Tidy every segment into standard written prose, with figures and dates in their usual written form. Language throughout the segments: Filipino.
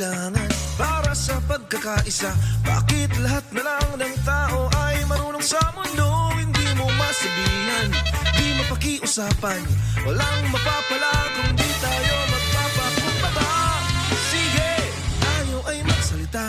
kailangan para sa pagkakaisa? Bakit lahat na lang ng tao ay marunong sa mundo? Hindi mo masabihan, di mapakiusapan, walang mapapala kung di tayo magpapakumbaba. Sige, tayo ay magsalita.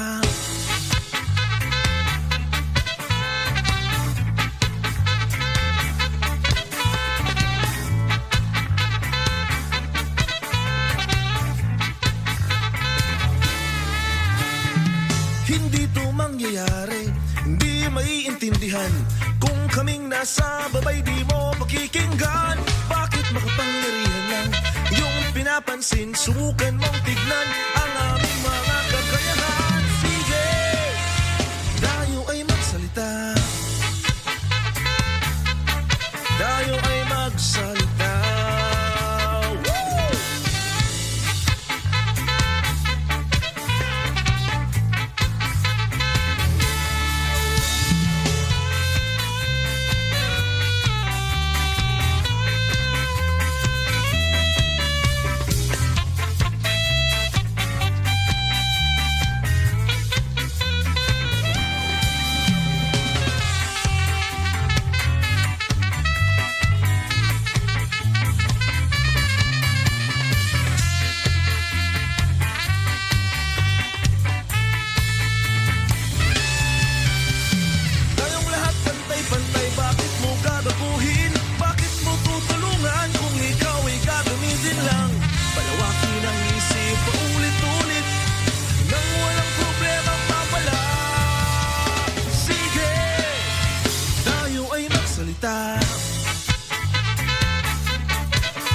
Hindi to mangyayari, hindi maiintindihan kung kaming nasa babay di mo pakikinggan. Bakit makapangyarihan lang yung pinapansin? Subukan mong tignan ang aming mga kakayahan. Sige, tayo ay magsalita. Tayo ay magsalita.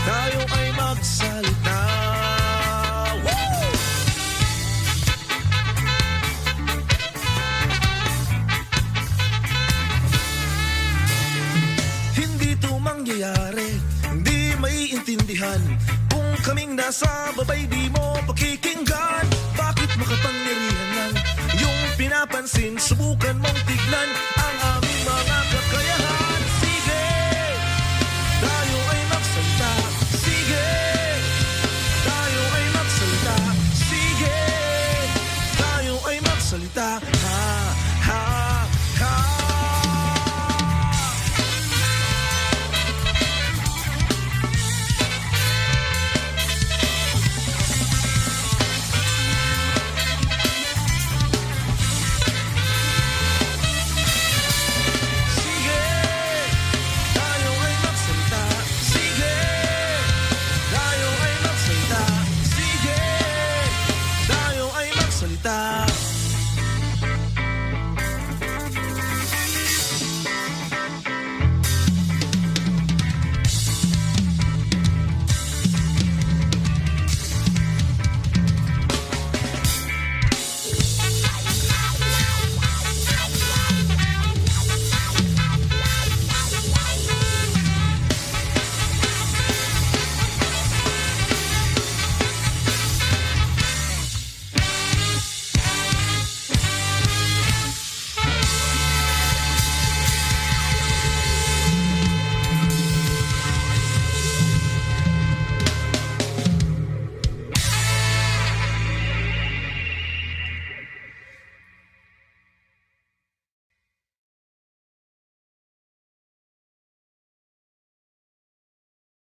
Tayo ay magsalita. Woo! Hindi to mangyayari, hindi maiintindihan kung kaming nasa babay di mo pakikinggan. Bakit makapangyarihan lang yung pinapansin? Subukan mong tignan ang aming mga kakayahan.